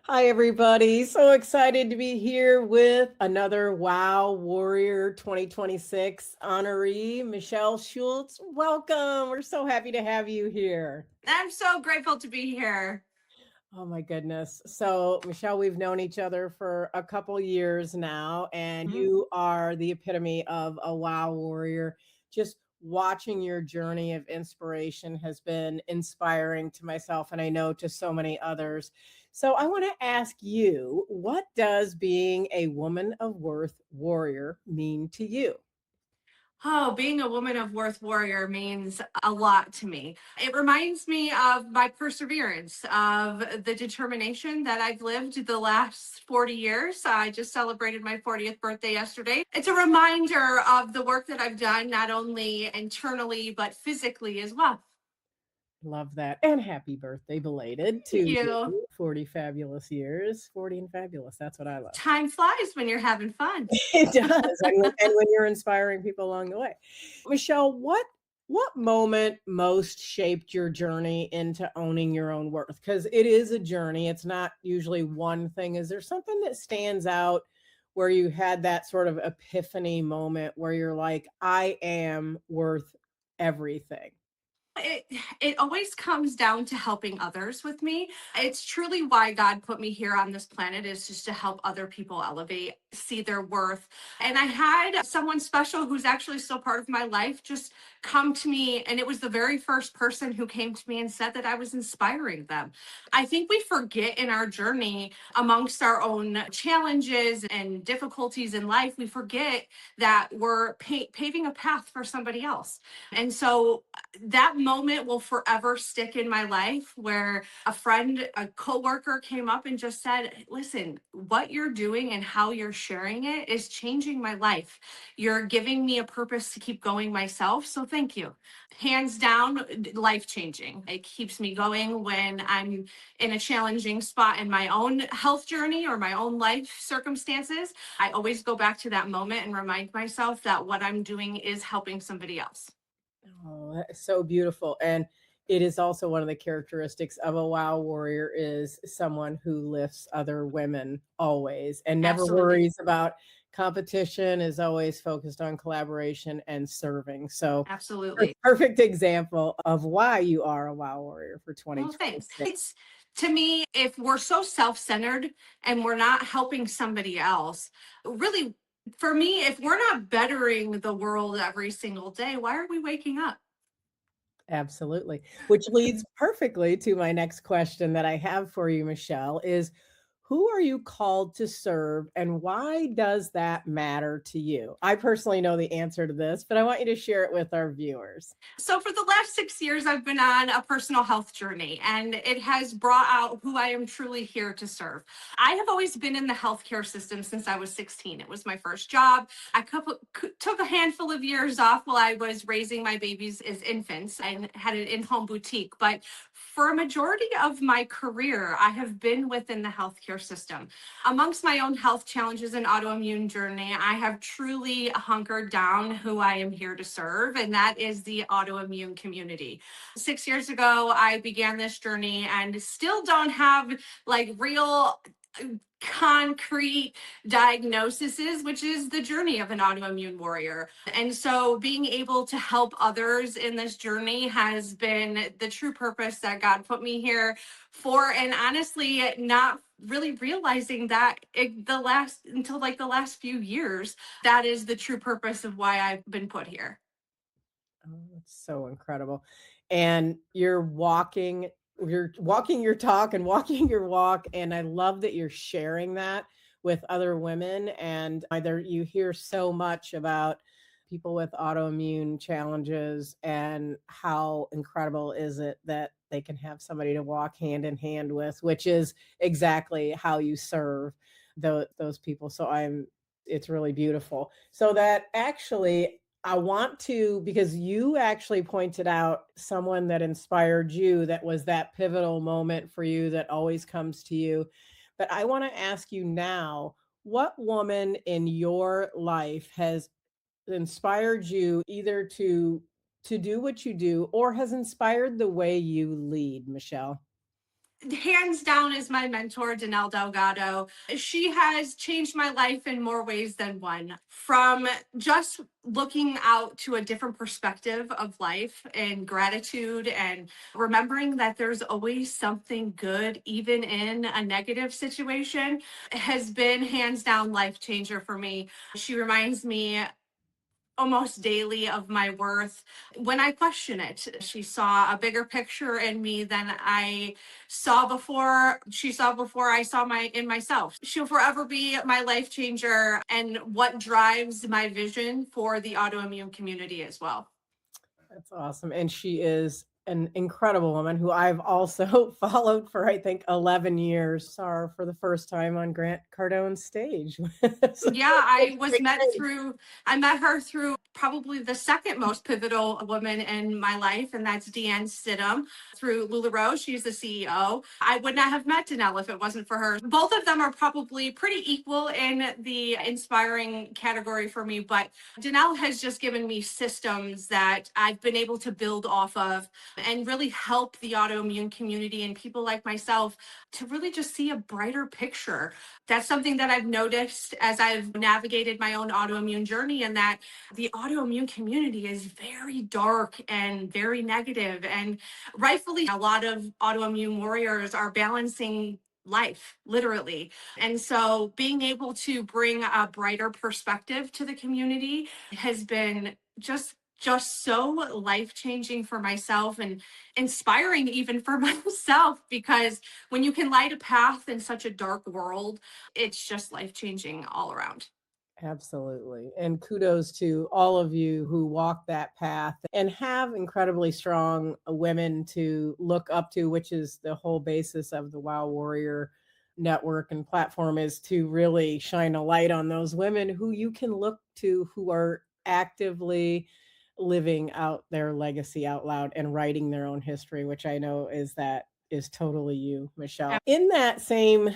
Hi, everybody. So excited to be here with another Wow Warrior 2026 honoree, Michelle Shooltz. Welcome. We're so happy to have you here. I'm so grateful to be here. Oh, my goodness. So, Michelle, we've known each other for a couple years now, and Mhm. you are the epitome of a Wow Warrior. Just watching your journey of inspiration has been inspiring to myself, and I know to so many others. So, I want to ask you, what does being a woman of worth warrior mean to you? Oh, being a woman of worth warrior means a lot to me. It reminds me of my perseverance, of the determination that I've lived the last 40 years. I just celebrated my 40th birthday yesterday. It's a reminder of the work that I've done, not only internally, but physically as well. Love that. And happy birthday belated Thank to you. you. 40 fabulous years. 40 and fabulous. That's what I love. Time flies when you're having fun. It does, and when you're inspiring people along the way. Michelle, what moment most shaped your journey into owning your own worth? Because it is a journey, it's not usually one thing. Is there something that stands out where you had that sort of epiphany moment where you're like, "I am worth everything?" it it always comes down to helping others with me. It's truly why God put me here on this planet, is just to help other people elevate, see their worth. And I had someone special who's actually still part of my life just come to me, and it was the very first person who came to me and said that I was inspiring them. I think we forget in our journey, amongst our own challenges and difficulties in life, we forget that we're paving a path for somebody else. And so that moment will forever stick in my life, where a friend, a coworker came up and just said, "Listen, what you're doing and how you're sharing it is changing my life. You're giving me a purpose to keep going myself. So thank you." Hands down, life changing. It keeps me going when I'm in a challenging spot in my own health journey or my own life circumstances. I always go back to that moment and remind myself that what I'm doing is helping somebody else. Oh, that is so beautiful. And it is also one of the characteristics of a wow warrior is someone who lifts other women always and never Absolutely. worries about competition, is always focused on collaboration and serving. So a Absolutely. perfect example of why you are a wow warrior for Well, thanks. 2026. It's to me, if we're so self centered and we're not helping somebody else, really, for me, if we're not bettering the world every single day, why are we waking up? Absolutely. Which leads perfectly to my next question that I have for you, Michelle, is who are you called to serve and why does that matter to you? I personally know the answer to this, but I want you to share it with our viewers. So, for the last 6 years, I've been on a personal health journey, and it has brought out who I am truly here to serve. I have always been in the healthcare system since I was 16. It was my first job. Took a handful of years off while I was raising my babies as infants and had an in home boutique. But for a majority of my career, I have been within the healthcare system. Amongst my own health challenges and autoimmune journey, I have truly hunkered down who I am here to serve, and that is the autoimmune community. 6 years ago, I began this journey and still don't have like real concrete diagnoses, which is the journey of an autoimmune warrior. And so being able to help others in this journey has been the true purpose that God put me here for. And honestly, not really realizing that the last until like the last few years, that is the true purpose of why I've been put here. Oh, that's so incredible. And you're walking your talk and walking your walk, and I love that you're sharing that with other women, and either you hear so much about people with autoimmune challenges and how incredible is it that they can have somebody to walk hand in hand with, which is exactly how you serve those people. So I'm it's really beautiful. So that actually I want to because you actually pointed out someone that inspired you that was that pivotal moment for you that always comes to you. But I want to ask you now, what woman in your life has inspired you either to do what you do or has inspired the way you lead, Michelle? hands down is my mentor, Danelle Delgado. She has changed my life in more ways than one. From just looking out to a different perspective of life and gratitude and remembering that there's always something good, even in a negative situation, has been hands down life changer for me. She reminds me almost daily of my worth when I question it. She saw a bigger picture in me than I saw before. She saw before I saw my in myself. She'll forever be my life changer and what drives my vision for the autoimmune community as well. That's awesome. And she is an incredible woman who I've also followed for, I think, 11 years. Saw her for the first time on Grant Cardone's stage. So Yeah, I it's was great. I met her through probably the second most pivotal woman in my life, and that's Deanne Stidham through LuLaRoe. She's the CEO. I would not have met Danelle if it wasn't for her. Both of them are probably pretty equal in the inspiring category for me, but Danelle has just given me systems that I've been able to build off of and really help the autoimmune community and people like myself to really just see a brighter picture. That's something that I've noticed as I've navigated my own autoimmune journey, and that the autoimmune community is very dark and very negative. And rightfully, a lot of autoimmune warriors are balancing life, literally. And so being able to bring a brighter perspective to the community has been just so life changing for myself and inspiring even for myself, because when you can light a path in such a dark world, it's just life changing all around. Absolutely. And kudos to all of you who walk that path and have incredibly strong women to look up to, which is the whole basis of the Wow Warrior network and platform, is to really shine a light on those women who you can look to, who are actively living out their legacy out loud and writing their own history, which I know is totally you, Michelle. In that same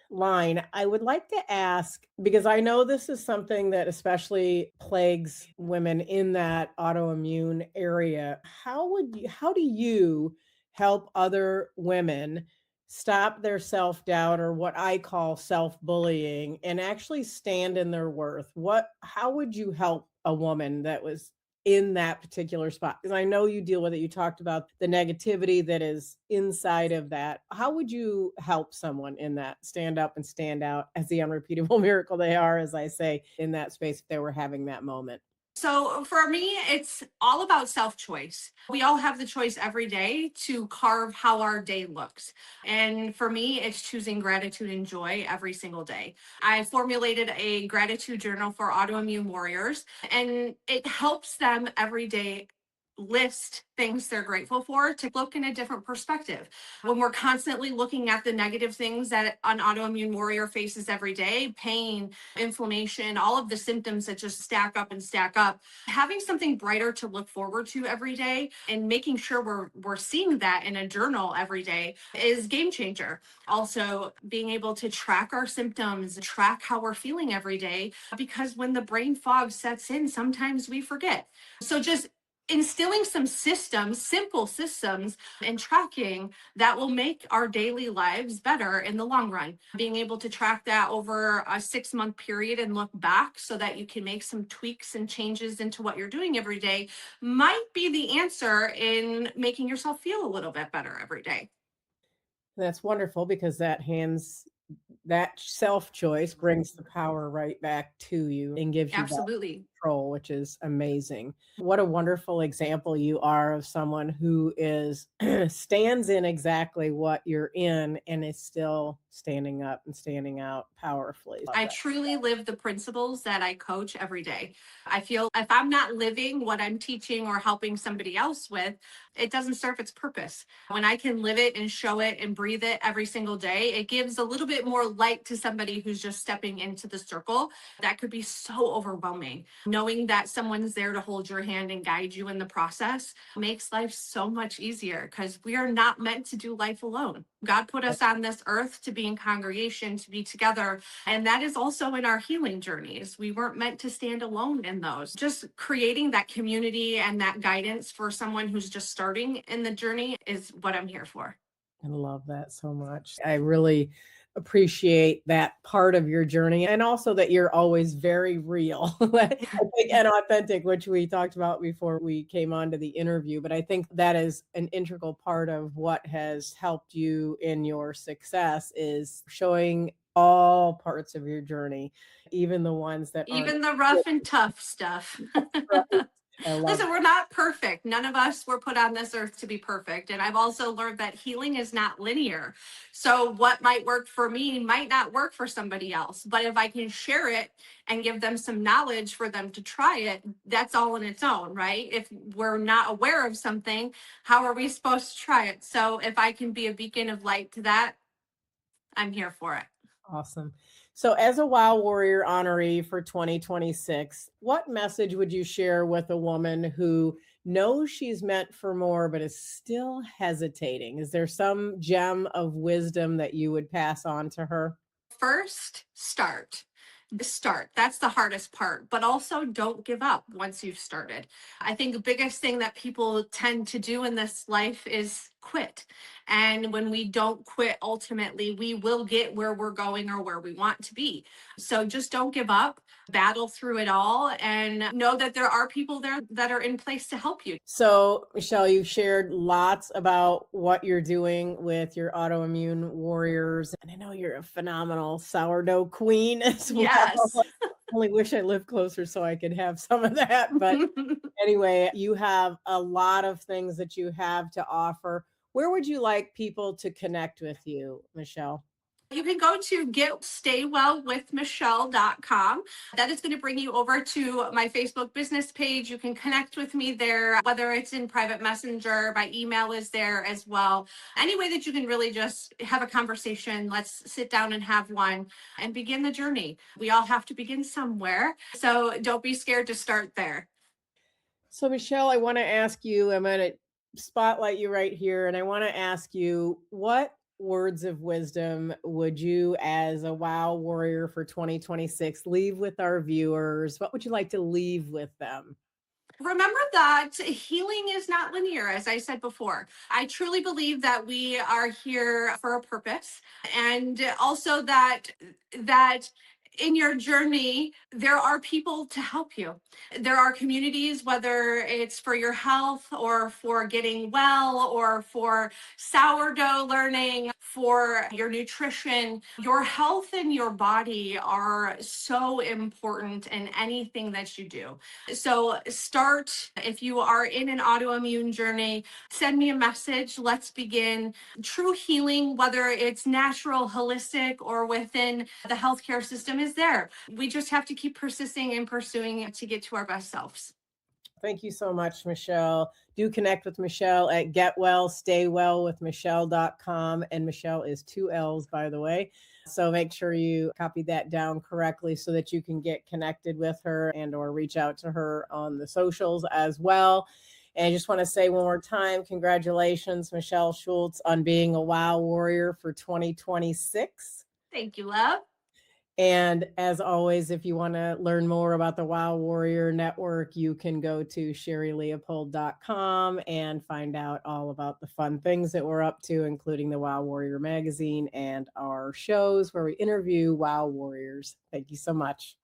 line, I would like to ask, because I know this is something that especially plagues women in that autoimmune area. How do you help other women stop their self-doubt, or what I call self-bullying, and actually stand in their worth? How would you help a woman that was in that particular spot? Because I know you deal with it. You talked about the negativity that is inside of that. How would you help someone in that stand up and stand out as the unrepeatable miracle they are, as I say, in that space if they were having that moment? So for me, it's all about self choice. We all have the choice every day to carve how our day looks. And for me, it's choosing gratitude and joy every single day. I formulated a gratitude journal for autoimmune warriors, and it helps them every day list things they're grateful for to look in a different perspective. When we're constantly looking at the negative things that an autoimmune warrior faces every day, pain, inflammation, all of the symptoms that just stack up, having something brighter to look forward to every day and making sure we're seeing that in a journal every day is game changer. Also, being able to track our symptoms, track how we're feeling every day, because when the brain fog sets in, sometimes we forget. So just instilling some systems, simple systems, and tracking that will make our daily lives better in the long run. Being able to track that over a 6-month period and look back so that you can make some tweaks and changes into what you're doing every day might be the answer in making yourself feel a little bit better every day. That's wonderful, because that self choice brings the power right back to you and gives you that Absolutely. control, which is amazing. What a wonderful example you are of someone who is stands in exactly what you're in and is still standing up and standing out powerfully. I truly live the principles that I coach every day. I feel if I'm not living what I'm teaching or helping somebody else with, it doesn't serve its purpose. When I can live it and show it and breathe it every single day, it gives a little bit more light to somebody who's just stepping into the circle. That could be so overwhelming. Knowing that someone's there to hold your hand and guide you in the process makes life so much easier, because we are not meant to do life alone. God put us on this earth to be in congregation, to be together. And that is also in our healing journeys. We weren't meant to stand alone in those. Just creating that community and that guidance for someone who's just starting in the journey is what I'm here for. I love that so much. I really appreciate that part of your journey and also that you're always very real I think, and authentic, which we talked about before we came on to the interview. But I think that is an integral part of what has helped you in your success is showing all parts of your journey, even the ones that aren't. Even the rough and tough stuff. Right. I love Listen, we're not perfect. None of us were put on this earth to be perfect. And I've also learned that healing is not linear. So, what might work for me might not work for somebody else. But if I can share it and give them some knowledge for them to try it, that's all in its own, right? If we're not aware of something, how are we supposed to try it? So, if I can be a beacon of light to that, I'm here for it. Awesome. So, as a Wow Warrior honoree for 2026, what message would you share with a woman who knows she's meant for more but is still hesitating? Is there some gem of wisdom that you would pass on to her? First, start. Start. That's the hardest part, but also don't give up once you've started. I think the biggest thing that people tend to do in this life is quit. And when we don't quit, ultimately, we will get where we're going or where we want to be. So just don't give up, battle through it all, and know that there are people there that are in place to help you. So, Michelle, you've shared lots about what you're doing with your autoimmune warriors. And I know you're a phenomenal sourdough queen as well. Yes. Only wish I lived closer so I could have some of that. But anyway, you have a lot of things that you have to offer. Where would you like people to connect with you, Michelle? You can go to getstaywellwithmichelle.com. That is going to bring you over to my Facebook business page. You can connect with me there, whether it's in private messenger, my email is there as well. Any way that you can really just have a conversation, let's sit down and have one and begin the journey. We all have to begin somewhere. So don't be scared to start there. So, Michelle, I want to ask you, I'm going to spotlight you right here, and I want to ask you, what words of wisdom would you, as a Wow Warrior for 2026, leave with our viewers? What would you like to leave with them? Remember that healing is not linear, as I said before. I truly believe that we are here for a purpose, and also that in your journey there are people to help you. There are communities, whether it's for your health or for getting well or for sourdough learning, for your nutrition. Your health and your body are so important in anything that you do. So start, if you are in an autoimmune journey, send me a message. Let's begin true healing, whether it's natural, holistic, or within the healthcare system, is there. We just have to keep persisting and pursuing to get to our best selves. Thank you so much, Michelle. Do connect with Michelle at getwellstaywellwithmichelle.com. And Michelle is two L's, by the way. So make sure you copy that down correctly so that you can get connected with her and or reach out to her on the socials as well. And I just want to say one more time, congratulations, Michelle Shooltz, on being a Wow Warrior for 2026. Thank you, love. And as always, if you want to learn more about the Wow Warrior Network, you can go to sherrileopold.com and find out all about the fun things that we're up to, including the Wow Warrior magazine and our shows where we interview Wow Warriors. Thank you so much.